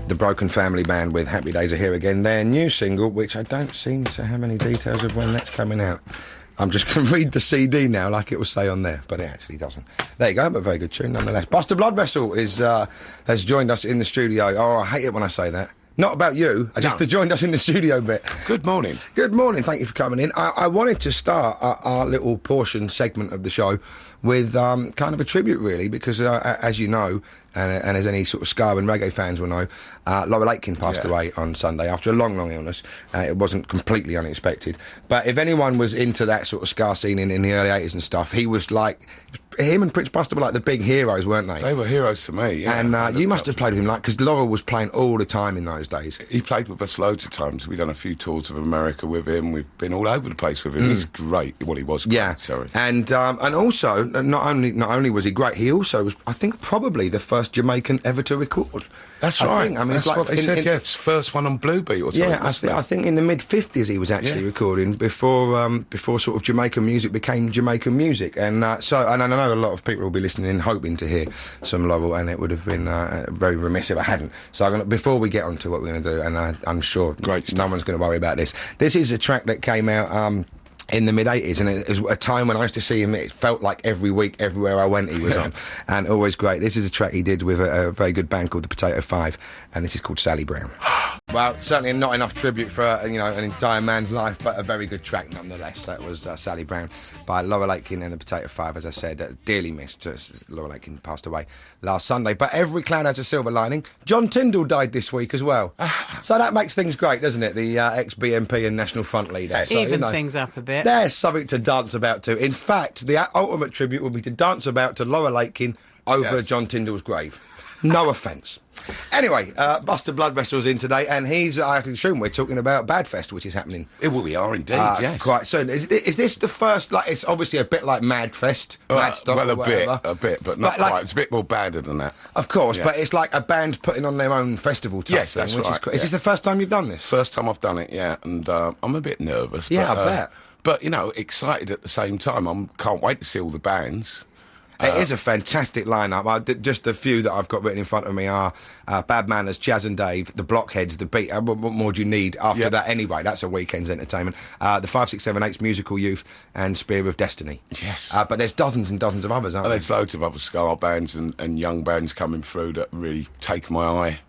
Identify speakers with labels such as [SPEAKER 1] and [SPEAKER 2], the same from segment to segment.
[SPEAKER 1] the Broken Family Band with Happy Days Are Here Again. Their new single, which I don't seem to have any details of when that's coming out. I'm just going to read the CD now like it will say on there, but it actually doesn't. There you go, but a very good tune nonetheless. Buster Bloodvessel has joined us in the studio. Oh, I hate it when I say that. Not about you, just joined us in the studio bit.
[SPEAKER 2] Good morning.
[SPEAKER 1] Good morning, thank you for coming in. I wanted to start our little portion segment of the show with kind of a tribute, really, because as you know, and as any sort of ska and reggae fans will know, Laurel Aitken passed away on Sunday after a long, long illness. It wasn't completely unexpected. But if anyone was into that sort of ska scene in the early 80s and stuff, he was like... Him and Prince Buster were like the big heroes, weren't they?
[SPEAKER 2] They were heroes to me, yeah.
[SPEAKER 1] And you must have played with him, like, because Laurel was playing all the time in those days.
[SPEAKER 2] He played with us loads of times. We've done a few tours of America with him. We've been all over the place with him. He's great. Well, he was great,
[SPEAKER 1] yeah.
[SPEAKER 2] Sorry.
[SPEAKER 1] And also, not only was he great, he also was, I think, probably the first Jamaican ever to record.
[SPEAKER 2] That's right.
[SPEAKER 1] I mean,
[SPEAKER 2] that's what they said, yeah. It's first one on Blue Beat or something.
[SPEAKER 1] Yeah, I think in the mid-50s he was actually recording before sort of Jamaican music became Jamaican music. And and I know a lot of people will be listening in hoping to hear some Laurel, and it would have been very remiss if I hadn't. So before we get on to what we're going to do, and I'm sure no one's going to worry about this, this is a track that came out... in the mid-80s, and it was a time when I used to see him, it felt like every week, everywhere I went, he was on, and always great. This is a track he did with a very good band called the Potato Five, and this is called Sally Brown. Well, certainly not enough tribute for an entire man's life, but a very good track nonetheless. That was Sally Brown by Laurel Aitken and the Potato Five, as I said, dearly missed. Laurel Aitken passed away last Sunday, but every cloud has a silver lining. John Tyndall died this week as well, so that makes things great, doesn't it? The ex-BNP and National Front leader. So,
[SPEAKER 3] even things up a bit.
[SPEAKER 1] There's something to dance about to. In fact, the ultimate tribute will be to dance about to Laurel Aitken over John Tyndall's grave. No offence. Anyway, Buster Bloodvessel's in today, and I can assume we're talking about Badfest, which is happening.
[SPEAKER 2] We are indeed, yes.
[SPEAKER 1] Quite soon. Is this the first, like, it's obviously a bit like Madfest, Madstock,
[SPEAKER 2] well,
[SPEAKER 1] a
[SPEAKER 2] bit, but not quite. It's a bit more badder than that.
[SPEAKER 1] Of course, but it's like a band putting on their own festival type thing,
[SPEAKER 2] that's
[SPEAKER 1] which
[SPEAKER 2] right.
[SPEAKER 1] Is this the first time you've done this?
[SPEAKER 2] First time I've done it, yeah, and I'm a bit nervous.
[SPEAKER 1] Yeah,
[SPEAKER 2] but,
[SPEAKER 1] I bet.
[SPEAKER 2] But, excited at the same time. Can't wait to see all the bands.
[SPEAKER 1] It is a fantastic lineup. Just the few that I've got written in front of me are Bad Manners, Jazz and Dave, the Blockheads, the Beat. What more do you need after that anyway? That's a weekend's entertainment. The 5, 6, 7, 8's Musical Youth and Spear of Destiny.
[SPEAKER 2] Yes.
[SPEAKER 1] But there's dozens and dozens of others, aren't there?
[SPEAKER 2] There's loads of other ska bands and young bands coming through that really take my eye.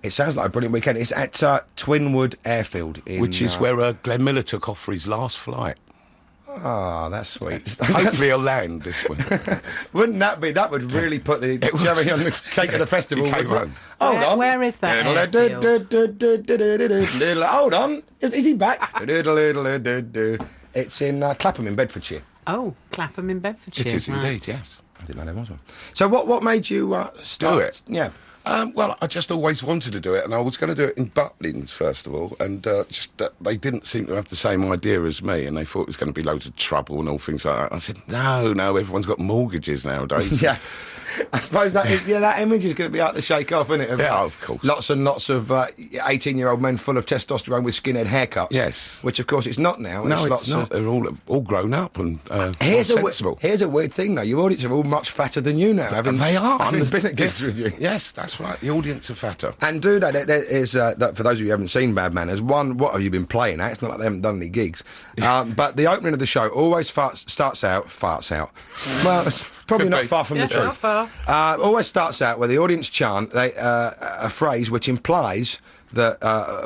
[SPEAKER 1] It sounds like a brilliant weekend. It's at Twinwood Airfield.
[SPEAKER 2] Which is where Glenn Miller took off for his last flight.
[SPEAKER 1] Oh, that's sweet.
[SPEAKER 2] Hopefully he'll land this week.
[SPEAKER 1] Wouldn't that be? That would really put the cherry on the cake of the festival.
[SPEAKER 2] Hold
[SPEAKER 1] on.
[SPEAKER 3] Where is that?
[SPEAKER 1] Hold on. Is he back? It's in Clapham in Bedfordshire.
[SPEAKER 3] Oh, Clapham in Bedfordshire.
[SPEAKER 2] It is indeed, yes.
[SPEAKER 1] I didn't know there was one. So what made you start?
[SPEAKER 2] Do it?
[SPEAKER 1] Yeah.
[SPEAKER 2] Well, I just always wanted to do it, and I was going to do it in Butlins first of all, and they didn't seem to have the same idea as me, and they thought it was going to be loads of trouble and all things like that. I said, no, everyone's got mortgages nowadays.
[SPEAKER 1] Yeah. I suppose that image is going to be hard to shake off, isn't it?
[SPEAKER 2] Yeah, of course.
[SPEAKER 1] Lots and lots of 18-year-old men full of testosterone with skinhead haircuts.
[SPEAKER 2] Yes.
[SPEAKER 1] Which, of course, it's not now.
[SPEAKER 2] No, it's not. They're all grown up and sensible.
[SPEAKER 1] Here's a weird thing, though. Your audience are all much fatter than you now.
[SPEAKER 2] They are.
[SPEAKER 1] Having been at gigs with you.
[SPEAKER 2] Yes, that's right. The audience are fatter.
[SPEAKER 1] And there is, that for those of you who haven't seen Bad Manners, what have you been playing at? It's not like they haven't done any gigs. But the opening of the show always starts out. Well, it's probably not far from the truth.
[SPEAKER 3] Not far.
[SPEAKER 1] Always starts out where the audience chant a phrase which implies that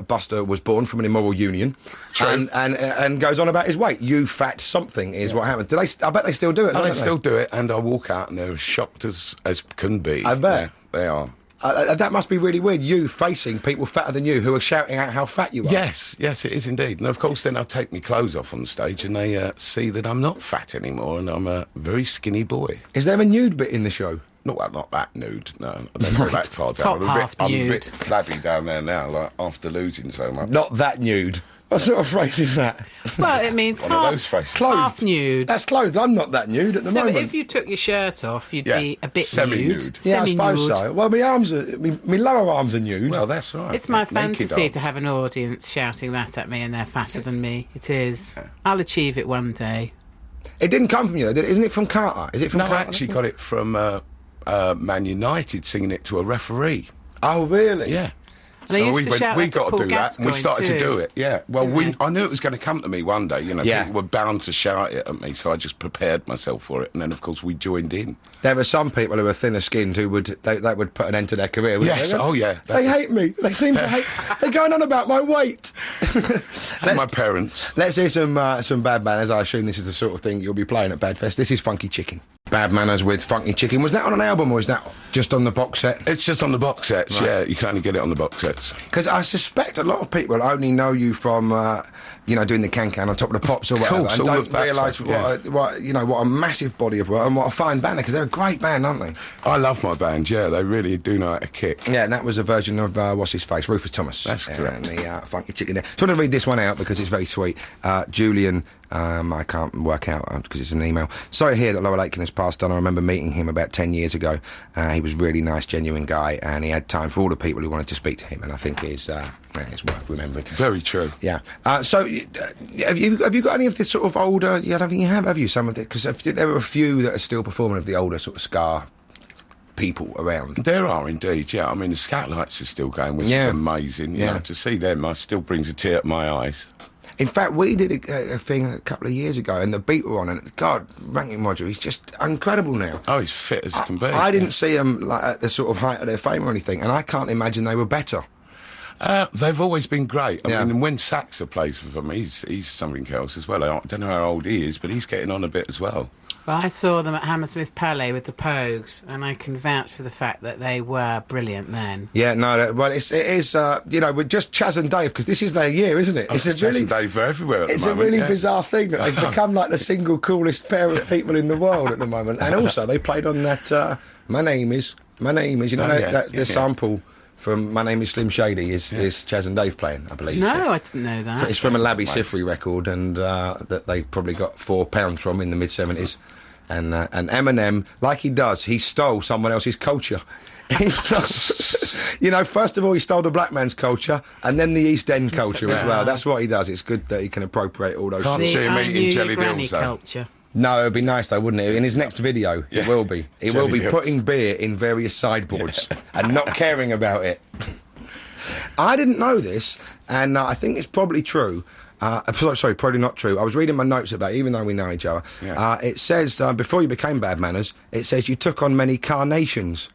[SPEAKER 1] Buster was born from an immoral union.
[SPEAKER 2] True.
[SPEAKER 1] And goes on about his weight. You fat something is what happened. I bet they still do it.
[SPEAKER 2] They still do it, and I walk out and they're as shocked as can be.
[SPEAKER 1] I bet.
[SPEAKER 2] Yeah, they are.
[SPEAKER 1] That must be really weird, you facing people fatter than you who are shouting out how fat you are.
[SPEAKER 2] Yes, it is indeed. And of course then I'll take my clothes off on stage and they see that I'm not fat anymore and I'm a very skinny boy.
[SPEAKER 1] Is there a nude bit in the show?
[SPEAKER 2] Not that nude, no. I don't go that far down. I'm a bit flabby down there now, like after losing so much.
[SPEAKER 1] Not that nude. What sort of phrase is that?
[SPEAKER 3] Well, it means
[SPEAKER 2] one of those phrases.
[SPEAKER 3] Half nude.
[SPEAKER 1] That's clothed. I'm not that nude at the moment.
[SPEAKER 3] But if you took your shirt off, you'd be a bit
[SPEAKER 2] semi-nude.
[SPEAKER 1] Yeah, I suppose so. Well, my lower arms are nude.
[SPEAKER 2] Well, that's right.
[SPEAKER 3] It's my fantasy to have an audience shouting that at me and they're fatter than me. It is. I'll achieve it one day.
[SPEAKER 1] It didn't come from you, though, isn't it from Carter? Is it from Carter?
[SPEAKER 2] I actually got it from Man United singing it to a referee.
[SPEAKER 1] Oh, really?
[SPEAKER 2] Yeah.
[SPEAKER 3] They used
[SPEAKER 2] we
[SPEAKER 3] to
[SPEAKER 2] went,
[SPEAKER 3] shout
[SPEAKER 2] we
[SPEAKER 3] that to
[SPEAKER 2] got to
[SPEAKER 3] Paul
[SPEAKER 2] do that, and we started to
[SPEAKER 3] Gascoigne
[SPEAKER 2] do
[SPEAKER 3] too.
[SPEAKER 2] it. Yeah. Well,
[SPEAKER 3] Didn't they?
[SPEAKER 2] I knew it was going to come to me one day.
[SPEAKER 1] Yeah.
[SPEAKER 2] People were bound to shout it at me, so I just prepared myself for it, and then of course we joined in.
[SPEAKER 1] There are some people who are thinner skinned who would they would put an end to their career. Wouldn't
[SPEAKER 2] Yes.
[SPEAKER 1] they?
[SPEAKER 2] Oh yeah.
[SPEAKER 1] They hate me. They seem to hate. They're going on about my weight.
[SPEAKER 2] My parents.
[SPEAKER 1] Let's hear some Bad Manners. I assume this is the sort of thing you'll be playing at Badfest. This is Funky Chicken. Bad Manners with Funky Chicken. Was that on an album or is that just on the box set?
[SPEAKER 2] It's just on the box sets.
[SPEAKER 1] Right.
[SPEAKER 2] Yeah, you can only get it on the box sets.
[SPEAKER 1] Because I suspect a lot of people only know you from, doing the can on Top of the Pops or whatever,
[SPEAKER 2] course,
[SPEAKER 1] and
[SPEAKER 2] all
[SPEAKER 1] don't
[SPEAKER 2] of that
[SPEAKER 1] realise
[SPEAKER 2] stuff,
[SPEAKER 1] what a massive body of work and what a fine band. Because they're a great band, aren't they?
[SPEAKER 2] I love my band. Yeah, they really do know how to kick.
[SPEAKER 1] Yeah, and that was a version of what's his face, Rufus Thomas.
[SPEAKER 2] That's correct.
[SPEAKER 1] And the Funky Chicken there. So I'm going to read this one out because it's very sweet. Julian. I can't work out because it's an email. Sorry to hear that Laurel Aitken has passed on. I remember meeting him about 10 years ago. He was a really nice, genuine guy, and he had time for all the people who wanted to speak to him, and I think it's worth remembering.
[SPEAKER 2] Very true.
[SPEAKER 1] Yeah. So, have you got any of this sort of older? Yeah, I don't think you have you? Some of it, because there are a few that are still performing of the older sort of ska people around.
[SPEAKER 2] There are indeed, yeah. I mean, the Scatlights are still going, which
[SPEAKER 1] Yeah.
[SPEAKER 2] is amazing. You
[SPEAKER 1] Yeah.
[SPEAKER 2] know, to see them, still brings a tear to my eyes.
[SPEAKER 1] In fact, we did a thing a couple of years ago, and the beat were on, and God, Ranking Roger, he's just incredible now.
[SPEAKER 2] Oh, he's fit as can be.
[SPEAKER 1] I didn't see them like at the sort of height of their fame or anything, and I can't imagine they were better.
[SPEAKER 2] They've always been great. I
[SPEAKER 1] Yeah.
[SPEAKER 2] mean, when Saxa plays for them, he's something else as well. I don't know how old he is, but he's getting on a bit as well.
[SPEAKER 3] Well, I saw them at Hammersmith Palais with the Pogues, and I can vouch for the fact that they were brilliant then.
[SPEAKER 1] Yeah, no, well, it is, with just Chaz and Dave, because this is their year, isn't it?
[SPEAKER 2] It's Chaz and Dave are everywhere at the
[SPEAKER 1] It's
[SPEAKER 2] moment,
[SPEAKER 1] a really
[SPEAKER 2] yeah.
[SPEAKER 1] bizarre thing that they've become like the single coolest pair of people in the world at the moment. And also, they played on that My Name Is, you know,
[SPEAKER 2] Oh, yeah,
[SPEAKER 1] that the
[SPEAKER 2] yeah.
[SPEAKER 1] sample from My Name Is Slim Shady is Chaz and Dave playing, I believe.
[SPEAKER 3] No,
[SPEAKER 1] So
[SPEAKER 3] I didn't know that.
[SPEAKER 1] it's from a Labby Sifri record, and that they probably got £4 from in the mid-70s. And Eminem, like he does, he stole someone else's culture. He stole, first of all, he stole the black man's culture, and then the East End culture as well. That's what he does. It's good that he can appropriate all those
[SPEAKER 2] Can't
[SPEAKER 1] things.
[SPEAKER 2] see him eating
[SPEAKER 3] unruly
[SPEAKER 2] jelly
[SPEAKER 3] granny
[SPEAKER 2] dills, though.
[SPEAKER 3] culture.
[SPEAKER 1] No, it'd be nice though, wouldn't it? In his next video, it
[SPEAKER 2] Yeah.
[SPEAKER 1] will be. He will
[SPEAKER 2] Jelly
[SPEAKER 1] be
[SPEAKER 2] dills.
[SPEAKER 1] putting beer in various sideboards and not caring about it. I didn't know this, and I think it's probably true. Sorry, probably not true. I was reading my notes about it, even though we know each other.
[SPEAKER 2] Yeah.
[SPEAKER 1] It says, before you became Bad Manners, it says you took on many carnations.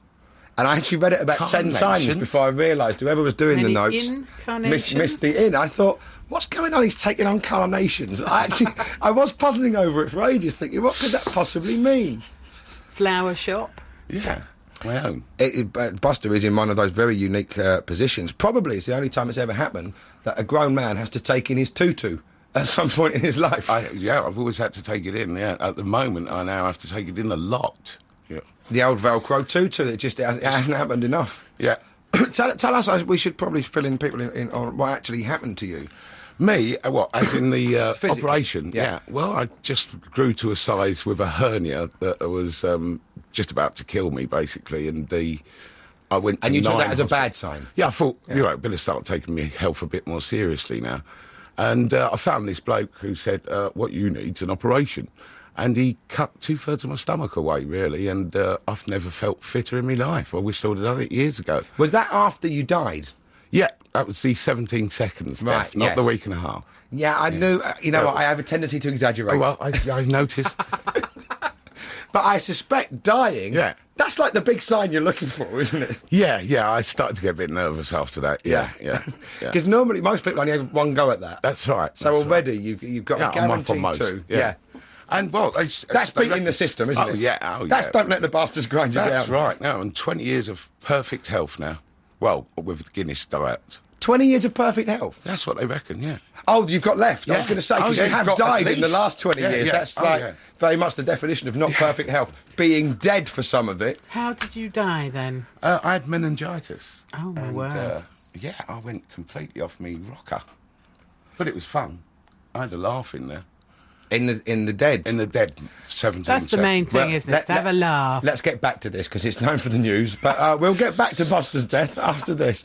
[SPEAKER 1] And I actually read it about 10 times
[SPEAKER 2] Carnations?
[SPEAKER 1] before I realised whoever was doing the
[SPEAKER 3] Many
[SPEAKER 1] notes
[SPEAKER 3] incarnations?
[SPEAKER 1] missed the in. I thought, what's going on? He's taking on carnations. I was puzzling over it for ages, thinking, what could that possibly mean?
[SPEAKER 3] Flower shop.
[SPEAKER 2] Yeah, my own.
[SPEAKER 1] Buster is in one of those very unique positions. Probably it's the only time it's ever happened that a grown man has to take in his tutu at some point in his life.
[SPEAKER 2] I've always had to take it in. Yeah, at the moment, I now have to take it in a lot. Yeah,
[SPEAKER 1] The old Velcro tutu, it hasn't happened enough.
[SPEAKER 2] yeah.
[SPEAKER 1] Tell us, we should probably fill in people in on what actually happened to you.
[SPEAKER 2] Me, what, as in the
[SPEAKER 1] Physically,
[SPEAKER 2] operation?
[SPEAKER 1] yeah.
[SPEAKER 2] Well, I just grew to a size with a hernia that was just about to kill me, basically, and I went to
[SPEAKER 1] And you took that
[SPEAKER 2] Nine
[SPEAKER 1] as a
[SPEAKER 2] hospital.
[SPEAKER 1] bad sign?
[SPEAKER 2] Yeah, I thought, better start taking my health a bit more seriously now. And I found this bloke who said, what you need's an operation. And he cut 2/3 of my stomach away, really, and I've never felt fitter in my life. I wish I would have done it years ago.
[SPEAKER 1] Was that after you died?
[SPEAKER 2] Yeah, that was the 17 seconds,
[SPEAKER 1] Right,
[SPEAKER 2] death, not
[SPEAKER 1] yes.
[SPEAKER 2] the week and a half.
[SPEAKER 1] Yeah, I knew. What? I have a tendency to exaggerate.
[SPEAKER 2] Oh, well, I've noticed.
[SPEAKER 1] But I suspect dying.
[SPEAKER 2] Yeah.
[SPEAKER 1] That's like the big sign you're looking for, isn't it?
[SPEAKER 2] Yeah, I started to get a bit nervous after that. Yeah.
[SPEAKER 1] Because normally most people only have one go at that.
[SPEAKER 2] That's right.
[SPEAKER 1] So
[SPEAKER 2] that's
[SPEAKER 1] already you've got
[SPEAKER 2] right.
[SPEAKER 1] a
[SPEAKER 2] I'm one for
[SPEAKER 1] guaranteed
[SPEAKER 2] most.
[SPEAKER 1] two.
[SPEAKER 2] Yeah. And, well...
[SPEAKER 1] That's beating the system, isn't it?
[SPEAKER 2] Yeah,
[SPEAKER 1] That's don't let the bastards grind you
[SPEAKER 2] That's
[SPEAKER 1] down.
[SPEAKER 2] right. No, and 20 years of perfect health now. Well, with Guinness diet.
[SPEAKER 1] 20 years of perfect health.
[SPEAKER 2] That's what they reckon, yeah.
[SPEAKER 1] Oh, you've got left. I was
[SPEAKER 2] Yeah.
[SPEAKER 1] going to say, because
[SPEAKER 2] Oh, yeah,
[SPEAKER 1] you have
[SPEAKER 2] you've got
[SPEAKER 1] died
[SPEAKER 2] at
[SPEAKER 1] in the
[SPEAKER 2] least.
[SPEAKER 1] last 20
[SPEAKER 2] Yeah,
[SPEAKER 1] years.
[SPEAKER 2] yeah.
[SPEAKER 1] That's
[SPEAKER 2] Oh, yeah.
[SPEAKER 1] very much the definition of not perfect health. Being dead for some of it.
[SPEAKER 3] How did you die then?
[SPEAKER 2] I had meningitis.
[SPEAKER 3] Oh, my
[SPEAKER 2] And,
[SPEAKER 3] word.
[SPEAKER 2] I went completely off me rocker. But it was fun. I had a laugh in there.
[SPEAKER 1] In the dead.
[SPEAKER 2] In the dead 17
[SPEAKER 3] That's the main thing, isn't it? To have a laugh.
[SPEAKER 1] Let's get back to this because it's known for the news. But we'll get back to Buster's death after this.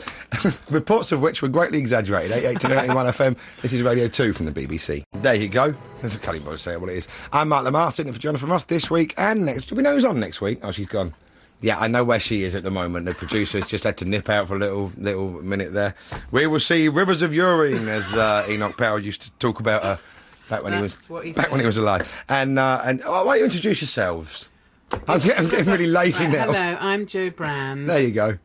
[SPEAKER 1] Reports of which were greatly exaggerated. 88 to 91 FM. This is Radio 2 from the BBC. There you go. There's a cunning boy to say what it is. I'm Mark Lamarr, sitting in for Jonathan Ross this week and next. Do we know who's on next week? Oh, she's gone. Yeah, I know where she is at the moment. The producer's just had to nip out for a little minute there. We will see rivers of urine, as Enoch Powell used to talk about her back when he was alive. And why don't you introduce yourselves? I'm getting really lazy now.
[SPEAKER 3] Hello, I'm Jo Brand.
[SPEAKER 1] There you go.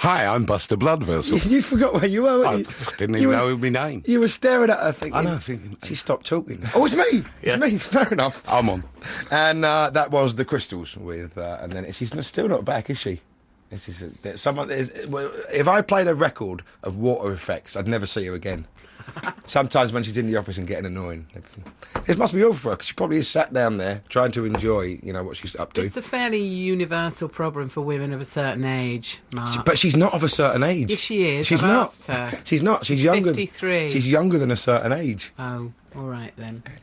[SPEAKER 2] Hi, I'm Buster Bloodvessel.
[SPEAKER 1] You forgot where you were.
[SPEAKER 2] I didn't even know my name.
[SPEAKER 1] You were staring at her thinking.
[SPEAKER 2] I know, thinking.
[SPEAKER 1] She stopped talking. Oh, it's me. It's me. Fair enough.
[SPEAKER 2] I'm on.
[SPEAKER 1] And that was the Crystals with, and then she's still not back, is she? This is someone. If I played a record of water effects, I'd never see her again. Sometimes when she's in the office and getting annoying, it must be awful for her because she probably is sat down there trying to enjoy, what she's up to.
[SPEAKER 3] It's a fairly universal problem for women of a certain age, Mark.
[SPEAKER 1] But she's not of a certain age.
[SPEAKER 3] Yes, she is.
[SPEAKER 1] She's
[SPEAKER 3] I've
[SPEAKER 1] not.
[SPEAKER 3] asked her.
[SPEAKER 1] She's not. She's
[SPEAKER 3] She's
[SPEAKER 1] younger.
[SPEAKER 3] 53.
[SPEAKER 1] She's younger than a certain age.
[SPEAKER 3] Oh, all right then.
[SPEAKER 1] Anyway.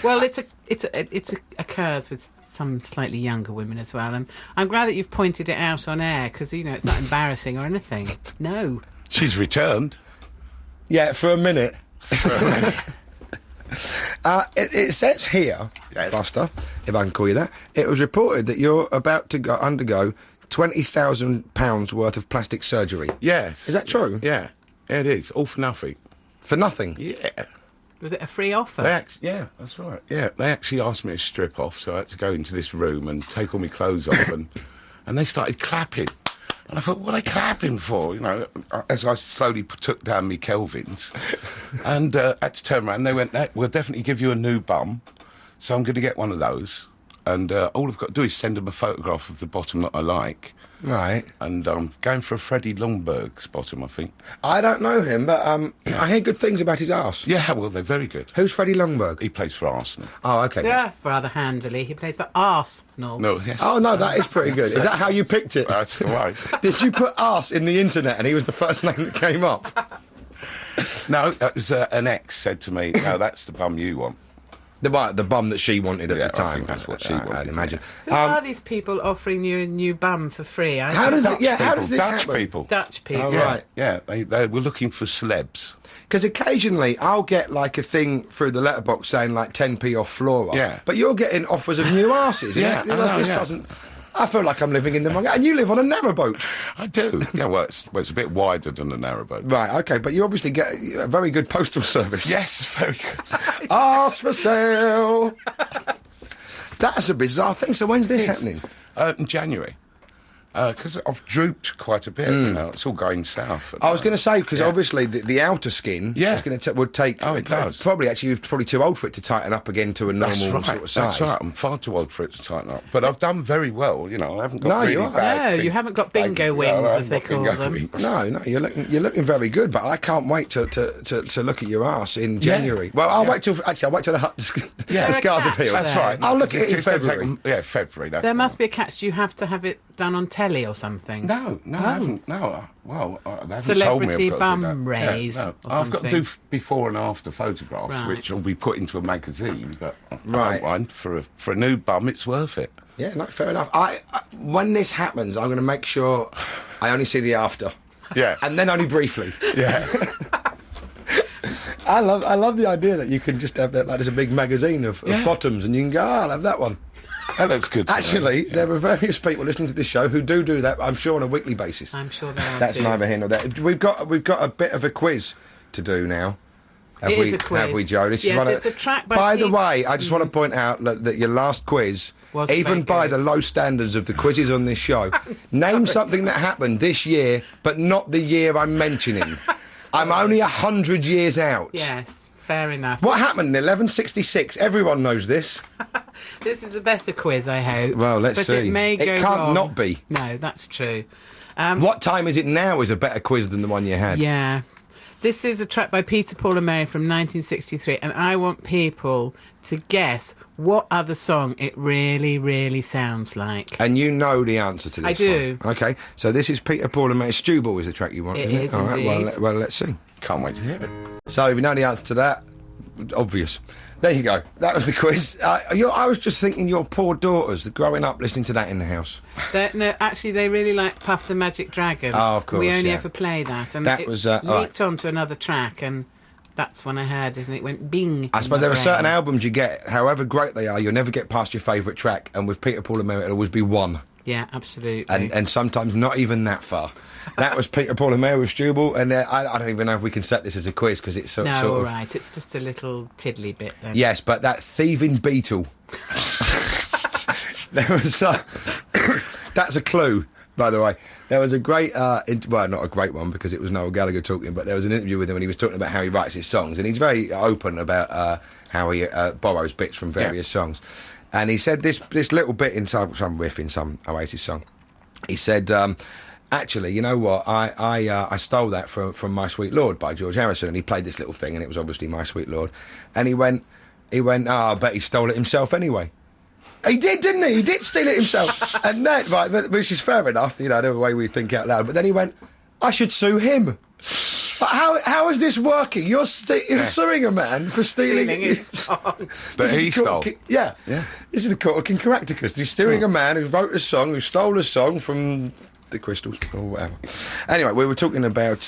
[SPEAKER 3] Well, it occurs with some slightly younger women as well, and I'm glad that you've pointed it out on air because it's not embarrassing or anything. No.
[SPEAKER 2] She's returned.
[SPEAKER 1] Yeah, for a minute. It says here, Buster, if I can call you that, it was reported that you're about to undergo £20,000 worth of plastic surgery.
[SPEAKER 2] Yes.
[SPEAKER 1] Is that true?
[SPEAKER 2] Yeah, it is. All for nothing.
[SPEAKER 1] For nothing?
[SPEAKER 2] Yeah.
[SPEAKER 3] Was it a free offer?
[SPEAKER 2] Yeah, that's right. Yeah, they actually asked me to strip off, so I had to go into this room and take all my clothes off, and they started clapping. And I thought, what are they clapping for? As I slowly took down my Kelvins. And had to turn around, and they went, we'll definitely give you a new bum. So I'm going to get one of those. And all I've got to do is send them a photograph of the bottom that I like.
[SPEAKER 1] Right.
[SPEAKER 2] And I'm going for a Freddie Lundberg's bottom, I think.
[SPEAKER 1] I don't know him, but I hear good things about his arse.
[SPEAKER 2] Yeah, well, they're very good.
[SPEAKER 1] Who's Freddie Lundberg?
[SPEAKER 2] He plays for Arsenal.
[SPEAKER 1] Oh, okay.
[SPEAKER 3] Yeah, rather handily. He plays for Arsenal.
[SPEAKER 2] No, yes.
[SPEAKER 1] Oh, no, that is pretty good. Is that how you picked it?
[SPEAKER 2] That's the way.
[SPEAKER 1] Did you put arse in the internet and he was the first name that came up?
[SPEAKER 2] No, it was an ex said to me, no, that's the bum you want.
[SPEAKER 1] The bum that she wanted at the time.
[SPEAKER 2] I think that's what she wanted.
[SPEAKER 1] I'd imagine.
[SPEAKER 3] Who are these people offering you a new bum for free?
[SPEAKER 1] How does this
[SPEAKER 2] Dutch
[SPEAKER 1] happen?
[SPEAKER 2] people.
[SPEAKER 3] Dutch people.
[SPEAKER 1] Oh,
[SPEAKER 2] Yeah,
[SPEAKER 1] right.
[SPEAKER 2] yeah, they were looking for celebs.
[SPEAKER 1] Because occasionally I'll get like a thing through the letterbox saying like 10p off Flora.
[SPEAKER 2] Yeah.
[SPEAKER 1] But you're getting offers of new arses.
[SPEAKER 2] Yeah, I know,
[SPEAKER 1] This
[SPEAKER 2] yeah.
[SPEAKER 1] doesn't. I feel like I'm living in the manga. And you live on a narrowboat.
[SPEAKER 2] I do. Yeah, well, it's a bit wider than a narrowboat.
[SPEAKER 1] Right, okay, but you obviously get a very good postal service.
[SPEAKER 2] Yes, very good.
[SPEAKER 1] Arse for sale. That's a bizarre thing. So when's this happening?
[SPEAKER 2] In January. Because I've drooped quite a bit. It's all going south.
[SPEAKER 1] I was going to say, because obviously the outer skin is going to would take...
[SPEAKER 2] Oh, it does.
[SPEAKER 1] Probably, actually, you're probably too old for it to tighten up again to a normal sort of size.
[SPEAKER 2] That's right. I'm far too old for it to tighten up. But I've done very well. I haven't got really
[SPEAKER 1] you are.
[SPEAKER 2] bad...
[SPEAKER 3] No, you haven't got bingo wings, as they call them.
[SPEAKER 2] Wings.
[SPEAKER 1] No, you're looking very good, but I can't wait to look at your arse in January. Well, I'll wait till the scars have healed.
[SPEAKER 2] That's right.
[SPEAKER 1] I'll look at it in
[SPEAKER 2] It's gonna
[SPEAKER 1] February.
[SPEAKER 2] take- February. That's
[SPEAKER 3] There
[SPEAKER 2] right.
[SPEAKER 3] must be a catch. Do you have to have it done on telly or something?
[SPEAKER 2] No, I haven't. No, well, they haven't
[SPEAKER 3] Celebrity
[SPEAKER 2] told me I've got to do
[SPEAKER 3] bum
[SPEAKER 2] that.
[SPEAKER 3] raise
[SPEAKER 2] no.
[SPEAKER 3] or
[SPEAKER 2] I've got to
[SPEAKER 3] something.
[SPEAKER 2] do before and after photographs,
[SPEAKER 3] Right.
[SPEAKER 2] which will be put into a magazine. But I
[SPEAKER 1] Right.
[SPEAKER 2] don't mind for a new bum. It's worth it.
[SPEAKER 1] Yeah, no, fair enough. When this happens, I'm going to make sure I only see the after.
[SPEAKER 2] Yeah,
[SPEAKER 1] And then only briefly.
[SPEAKER 2] yeah.
[SPEAKER 1] I love the idea that you can just have that, like there's a big magazine of bottoms and you can go, I'll have that one.
[SPEAKER 2] That looks good. To me.
[SPEAKER 1] Actually, there are various people listening to this show who do that, I'm sure, on a weekly basis.
[SPEAKER 3] I'm sure there are
[SPEAKER 1] That's
[SPEAKER 3] too.
[SPEAKER 1] neither here nor there. We've got a bit of a quiz to do now. Have
[SPEAKER 3] It
[SPEAKER 1] we,
[SPEAKER 3] is a quiz.
[SPEAKER 1] Have we, Joe? This
[SPEAKER 3] Yes,
[SPEAKER 1] is one
[SPEAKER 3] it's a track by
[SPEAKER 1] By the
[SPEAKER 3] Pete-
[SPEAKER 1] way, I just want to point out that your last quiz,
[SPEAKER 3] Was
[SPEAKER 1] even
[SPEAKER 3] very
[SPEAKER 1] by
[SPEAKER 3] good.
[SPEAKER 1] the low standards of the quizzes on this show, name something that happened this year, but not the year I'm mentioning. I'm only 100 years out.
[SPEAKER 3] Yes, fair enough.
[SPEAKER 1] What happened in 1166? Everyone knows this.
[SPEAKER 3] This is a better quiz, I hope.
[SPEAKER 1] Well, let's
[SPEAKER 3] but
[SPEAKER 1] see.
[SPEAKER 3] It may
[SPEAKER 1] It
[SPEAKER 3] go
[SPEAKER 1] can't
[SPEAKER 3] wrong.
[SPEAKER 1] not be.
[SPEAKER 3] No, that's true.
[SPEAKER 1] What time is it now is a better quiz than the one you had.
[SPEAKER 3] Yeah. This is a track by Peter, Paul and Mary from 1963, and I want people to guess what other song it really, really sounds like.
[SPEAKER 1] And you know the answer to this
[SPEAKER 3] I do.
[SPEAKER 1] one. Okay, so this is Peter, Paul and Mary. Stew Ball is the track you want,
[SPEAKER 3] It
[SPEAKER 1] isn't
[SPEAKER 3] is
[SPEAKER 1] it? All right,
[SPEAKER 3] indeed.
[SPEAKER 1] well, let's see.
[SPEAKER 2] Can't wait to hear it.
[SPEAKER 1] So if you know the answer to that, obvious. There you go. That was the quiz. I was just thinking your poor daughters growing up listening to that in the house.
[SPEAKER 3] No, actually, they really like Puff the Magic Dragon.
[SPEAKER 1] Oh, of course,
[SPEAKER 3] We only
[SPEAKER 1] yeah.
[SPEAKER 3] ever play that. And
[SPEAKER 1] That
[SPEAKER 3] it
[SPEAKER 1] was, all
[SPEAKER 3] leaked onto another track, and that's when I heard it, and it went bing.
[SPEAKER 1] I
[SPEAKER 3] in
[SPEAKER 1] suppose
[SPEAKER 3] my
[SPEAKER 1] there are
[SPEAKER 3] brain.
[SPEAKER 1] certain albums you get, howeable great they are, you'll never get past your favourite track, and with Peter, Paul and Mary it'll always be one.
[SPEAKER 3] Yeah, absolutely.
[SPEAKER 1] And sometimes not even that far. That was Peter, Paul and Mary with Stubble, and I don't even know if we can set this as a quiz because it's sort
[SPEAKER 3] all
[SPEAKER 1] of...
[SPEAKER 3] right, it's just a little tiddly bit then.
[SPEAKER 1] Yes, but that thieving beetle. There was... that's a clue, by the way. There was a great... well, not a great one because it was Noel Gallagher talking, but there was an interview with him and he was talking about how he writes his songs, and he's very open about how he borrows bits from various songs. And he said this little bit in some riff in some Oasis song. He said... actually, you know what? I stole that from My Sweet Lord by George Harrison, and he played this little thing, and it was obviously My Sweet Lord. And he went, I bet he stole it himself anyway. He did, didn't he? He did steal it himself. And then, right, which is fair enough, you know, the way we think out loud. But then he went, I should sue him. But how is this working? You're suing a man for stealing
[SPEAKER 3] his song.
[SPEAKER 2] But he stole.
[SPEAKER 1] Yeah. This is the court of King Caractacus. He's suing a man who wrote a song, who stole a song from... the Crystals or whatever. Anyway, we were talking about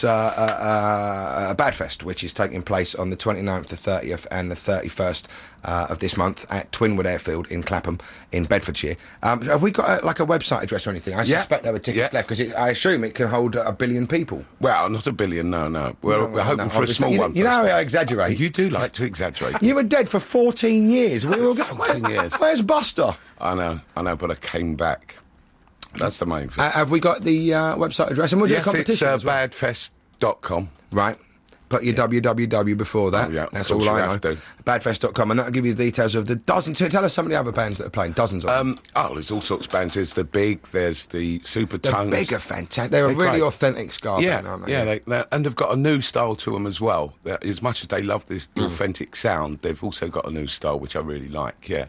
[SPEAKER 1] Badfest, which is taking place on the 29th, the 30th and the 31st of this month at Twinwood Airfield in Clapham in Bedfordshire. Have we got a website address or anything? I suspect there were tickets left because I assume it can hold 1 billion people.
[SPEAKER 2] Well, not 1 billion, no. We're hoping for a small one.
[SPEAKER 1] You know how I exaggerate.
[SPEAKER 2] You do like to exaggerate.
[SPEAKER 1] You were dead for 14 years. We were
[SPEAKER 2] 14 years.
[SPEAKER 1] Where's Buster?
[SPEAKER 2] I know, but I came back. That's the main thing.
[SPEAKER 1] Have we got the website address? And we'll do a competition.
[SPEAKER 2] It's badfest.com.
[SPEAKER 1] Right. Put your www before that.
[SPEAKER 2] Oh, yeah,
[SPEAKER 1] that's all I know. Badfest.com, and that'll give you the details of the dozens. Tell us some of the other bands that are playing. Dozens of them.
[SPEAKER 2] There's all sorts of bands. There's the Big, there's the Supertones.
[SPEAKER 1] The Big are fantastic. They're a really authentic ska band, aren't they?
[SPEAKER 2] Yeah, and they've got a new style to them as well. As much as they love this authentic sound, they've also got a new style, which I really like, yeah.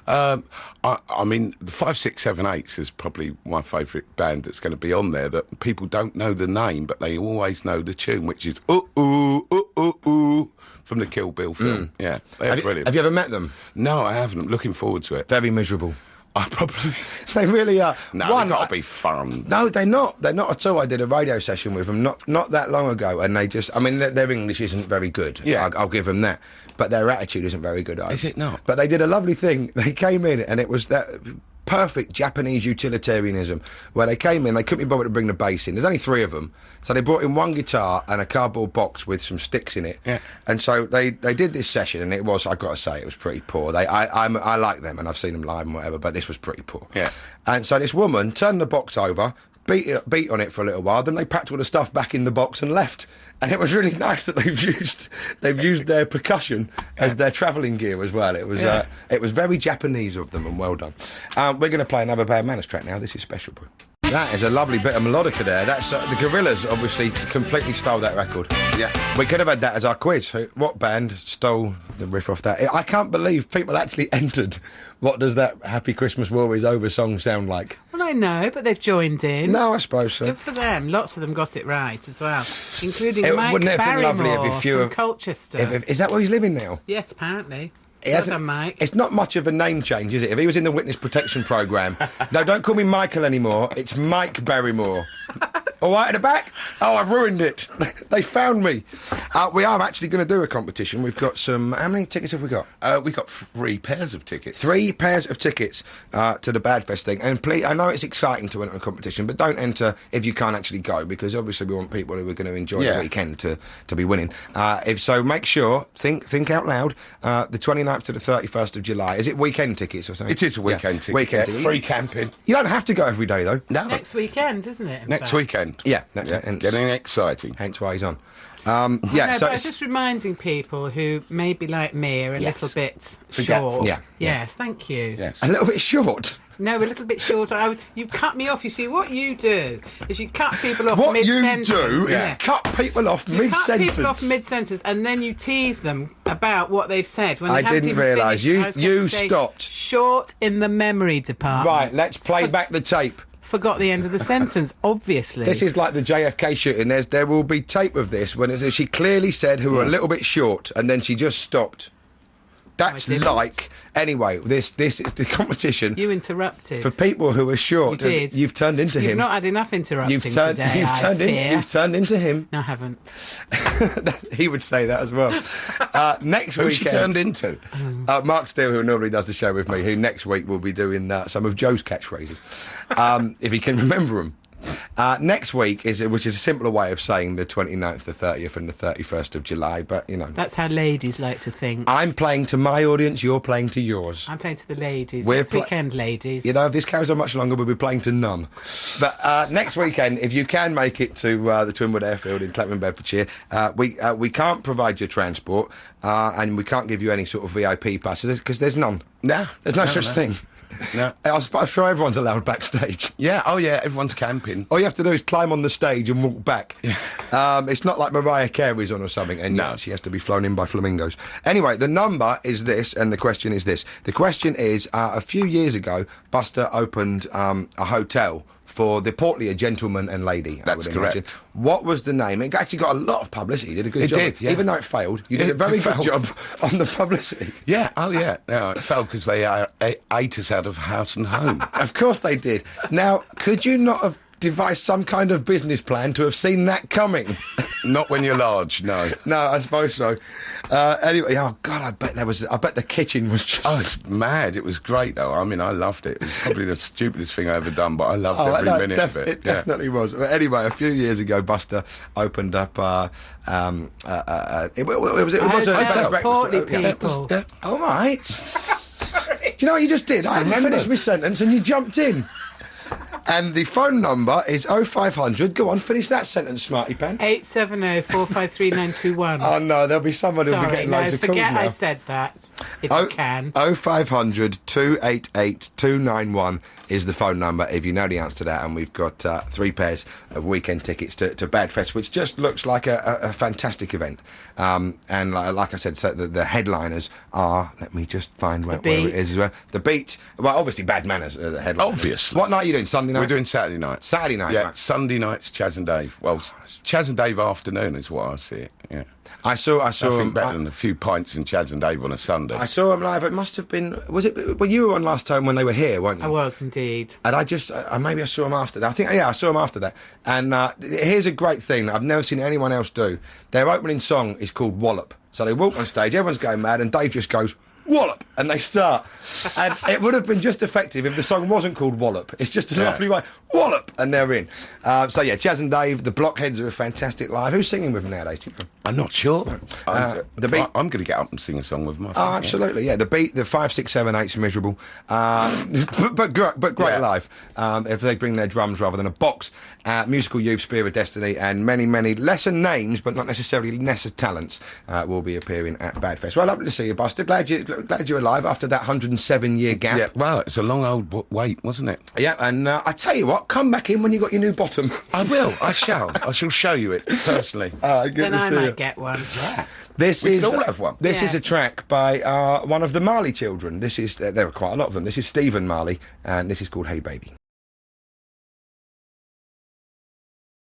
[SPEAKER 2] I mean, the 5, 6, 7, 8s is probably my favourite band that's going to be on there. That people don't know the name, but they always know the tune, which is "Ooh Ooh Ooh Ooh Ooh" from the Kill Bill film. Yeah, they're brilliant.
[SPEAKER 1] Have you ever met them?
[SPEAKER 2] No, I haven't. I'm looking forward to it.
[SPEAKER 1] Very miserable.
[SPEAKER 2] I probably...
[SPEAKER 1] They really are.
[SPEAKER 2] No, they've got to be fun.
[SPEAKER 1] No, they're not. They're not at all. I did a radio session with them not that long ago, and they just... I mean, their English isn't very good.
[SPEAKER 2] Yeah.
[SPEAKER 1] I'll give them that. But their attitude isn't very good either.
[SPEAKER 2] Is it not?
[SPEAKER 1] But they did a lovely thing. They came in, and it was that perfect Japanese utilitarianism, where they came in, they couldn't be bothered to bring the bass in. There's only 3 of them. So they brought in 1 guitar and a cardboard box with some sticks in it.
[SPEAKER 2] Yeah.
[SPEAKER 1] And so they did this session, and it was, I've got to say, it was pretty poor. I like them, and I've seen them live and whatever, but this was pretty poor.
[SPEAKER 2] Yeah.
[SPEAKER 1] And so this woman turned the box over, beat on it for a little while, then they packed all the stuff back in the box and left. And it was really nice that they've used their percussion as their travelling gear as well. It was very Japanese of them, and well done. We're going to play another Bad Manners track now. This is Special Brew. That is a lovely bit of melodica there. That's the Gorillaz obviously completely stole that record.
[SPEAKER 2] Yeah.
[SPEAKER 1] We could have had that as our quiz. What band stole the riff off that? I can't believe people actually entered. What does that Happy Christmas War Is Over song sound like?
[SPEAKER 3] Well, I know, but they've joined in.
[SPEAKER 1] No, I suppose so.
[SPEAKER 3] Good for them. Lots of them got it right as well, including
[SPEAKER 1] Wouldn't
[SPEAKER 3] Mike
[SPEAKER 1] it have been lovely if
[SPEAKER 3] Barrymore
[SPEAKER 1] a few
[SPEAKER 3] from
[SPEAKER 1] of-
[SPEAKER 3] Colchester.
[SPEAKER 1] Is that where he's living now?
[SPEAKER 3] Yes, apparently.
[SPEAKER 1] He
[SPEAKER 3] Well
[SPEAKER 1] hasn't-
[SPEAKER 3] done, Mike.
[SPEAKER 1] It's not much of a name change, is it? If he was in the witness protection programme. No, don't call me Michael anymore. It's Mike Barrymore. All right at the back? Oh, I've ruined it. They found me. We are actually going to do a competition. We've got some... How many tickets have we got?
[SPEAKER 2] We got 3 pairs of tickets. 3
[SPEAKER 1] pairs of tickets to the Badfest thing. And please, I know it's exciting to enter a competition, but don't enter if you can't actually go, because obviously we want people who are going to enjoy the weekend to be winning. If so, make sure, think out loud, the 29th to the 31st of July. Is it weekend tickets or something?
[SPEAKER 2] It is a weekend ticket.
[SPEAKER 1] Weekend ticket.
[SPEAKER 2] Free camping.
[SPEAKER 1] You don't have to go every day, though.
[SPEAKER 2] No.
[SPEAKER 3] Next weekend, isn't it? in
[SPEAKER 2] Next
[SPEAKER 3] fact?
[SPEAKER 2] weekend.
[SPEAKER 1] Yeah.
[SPEAKER 2] Getting exciting.
[SPEAKER 1] Hence why he's on.
[SPEAKER 3] No,
[SPEAKER 1] So
[SPEAKER 3] but
[SPEAKER 1] it's-
[SPEAKER 3] just reminding people who maybe like me are a little bit
[SPEAKER 2] Forgetful.
[SPEAKER 3] short.
[SPEAKER 1] Yeah.
[SPEAKER 3] Yes, thank you.
[SPEAKER 2] Yes.
[SPEAKER 1] a little bit short.
[SPEAKER 3] No, a little bit short. You cut me off. You see, what you do is you cut people off
[SPEAKER 1] What you
[SPEAKER 3] mid-sentence.
[SPEAKER 1] do is
[SPEAKER 3] Yeah.
[SPEAKER 1] cut people off
[SPEAKER 3] You
[SPEAKER 1] mid-sentence.
[SPEAKER 3] cut people off mid-sentence, and then you tease them about what they've said. When they
[SPEAKER 1] I
[SPEAKER 3] haven't
[SPEAKER 1] didn't
[SPEAKER 3] even
[SPEAKER 1] realise.
[SPEAKER 3] finished. I was going
[SPEAKER 1] You
[SPEAKER 3] to say,
[SPEAKER 1] stopped.
[SPEAKER 3] Short in the memory department.
[SPEAKER 1] Right, let's play back the tape.
[SPEAKER 3] Forgot the end of the sentence, obviously.
[SPEAKER 1] This is like the JFK shooting. There will be tape of this when she clearly said who were a little bit short, and then she just stopped. That's
[SPEAKER 3] I didn't.
[SPEAKER 1] like... Anyway, this is the competition.
[SPEAKER 3] You interrupted.
[SPEAKER 1] For people who are short.
[SPEAKER 3] You did.
[SPEAKER 1] You've turned into him.
[SPEAKER 3] You've not had enough interrupting today,
[SPEAKER 1] You've turned into him.
[SPEAKER 3] No, I haven't.
[SPEAKER 1] He would say that as well. Next
[SPEAKER 2] Who's she
[SPEAKER 1] weekend...
[SPEAKER 2] turned into?
[SPEAKER 1] Mark Steele, who normally does the show with me, who next week will be doing some of Joe's catchphrases, if he can remember them. Next week, which is a simpler way of saying the 29th, the 30th and the 31st of July, but, you know...
[SPEAKER 3] That's how ladies like to think.
[SPEAKER 1] I'm playing to my audience, you're playing to yours.
[SPEAKER 3] I'm playing to the ladies. Next weekend, ladies.
[SPEAKER 1] You know, if this carries on much longer, we'll be playing to none. But next weekend, if you can make it to the Twinwood Airfield in Clapham, Bedfordshire, we can't provide your transport and we can't give you any sort of VIP passes because there's none.
[SPEAKER 2] No.
[SPEAKER 1] There's no such thing.
[SPEAKER 2] No.
[SPEAKER 1] I'm sure everyone's allowed backstage.
[SPEAKER 2] Yeah, oh yeah, everyone's camping.
[SPEAKER 1] All you have to do is climb on the stage and walk back. Yeah. It's not like Mariah Carey's on or something, and
[SPEAKER 2] no.
[SPEAKER 1] She has to be flown in by flamingos. Anyway, the number is this, and the question is this. The question is, a few years ago, Buster opened a hotel for the portlier gentleman and lady, I would imagine.
[SPEAKER 2] Correct.
[SPEAKER 1] What was the name? It actually got a lot of publicity. You did a good job.
[SPEAKER 2] It did, yeah.
[SPEAKER 1] Even though it failed, you did a very good job on the publicity.
[SPEAKER 2] Yeah, oh yeah. No, it failed because they ate us out of house and home.
[SPEAKER 1] Of course they did. Now, could you not have devised some kind of business plan to have seen that coming?
[SPEAKER 2] Not when you're large, no.
[SPEAKER 1] No, I suppose so. Anyway, oh God, I bet the kitchen was just...
[SPEAKER 2] Oh, it's mad. It was great, though. I mean, I loved it. It was probably the stupidest thing I ever done, but I loved every minute of it.
[SPEAKER 1] It definitely was. But anyway, a few years ago, Buster opened up... it was a breakfast.
[SPEAKER 3] Portly people.
[SPEAKER 1] Yeah. All right. Do you know what you just did? I hadn't finished my sentence and you jumped in. And the phone number is 0500. Go on, finish that sentence, Smarty Pants.
[SPEAKER 3] 870-453-921.
[SPEAKER 1] Oh, no, there'll be someone who'll be getting loads of calls now.
[SPEAKER 3] Forget I said that, if you can.
[SPEAKER 1] 0500 288 291 is the phone number if you know the answer to that. And we've got 3 pairs of weekend tickets to Badfest, which just looks like a fantastic event. And like I said, so the headliners are... Let me just find where it is as well. The Beat. Well, obviously, Bad Manners are the headliners.
[SPEAKER 2] Obviously.
[SPEAKER 1] What night are you doing? Sunday night?
[SPEAKER 2] We're doing Saturday night.
[SPEAKER 1] Saturday night,
[SPEAKER 2] yeah.
[SPEAKER 1] right.
[SPEAKER 2] Sunday night's Chaz and Dave. Well, Chaz and Dave afternoon is what I see it. Yeah.
[SPEAKER 1] I saw
[SPEAKER 2] I think better than a few pints in Chaz and Dave on a Sunday.
[SPEAKER 1] I saw them live. It must have been... Was it... Well, you were on last time when they were here, weren't you?
[SPEAKER 3] I was, indeed.
[SPEAKER 1] And I just... maybe I saw them after that. I saw them after that. And here's a great thing that I've never seen anyone else do. Their opening song is called Wallop. So they walk on stage, everyone's going mad, and Dave just goes... Wallop, and they start, and it would have been just effective if the song wasn't called Wallop. It's just a lovely way, Wallop, and they're in. So yeah, Chaz and Dave, the Blockheads are a fantastic live. Who's singing with them nowadays? Do you know?
[SPEAKER 2] I'm not sure.
[SPEAKER 1] The Beat.
[SPEAKER 2] I'm going to get up and sing a song with my friend.
[SPEAKER 1] Oh, absolutely, yeah. The Beat, the 5, 6, 7, 8's miserable, but great live. If they bring their drums rather than a box. Musical Youth, Spear of Destiny, and many lesser names, but not necessarily lesser talents, will be appearing at Badfest. Well, lovely to see you, Buster. Glad you're alive after that 107-year gap.
[SPEAKER 2] Yeah, well, it's a long old wait, wasn't it?
[SPEAKER 1] Yeah, and I tell you what, come back in when you got your new bottom.
[SPEAKER 2] I will. I shall. I shall show you it personally.
[SPEAKER 1] Good
[SPEAKER 3] Then
[SPEAKER 1] to
[SPEAKER 3] I
[SPEAKER 1] see
[SPEAKER 3] might
[SPEAKER 1] you.
[SPEAKER 3] get one. Yeah.
[SPEAKER 1] We can
[SPEAKER 2] all have one.
[SPEAKER 1] This is
[SPEAKER 3] Yes.
[SPEAKER 1] a track by one of the Marley children. This is there are quite a lot of them. This is Stephen Marley, and this is called Hey Baby.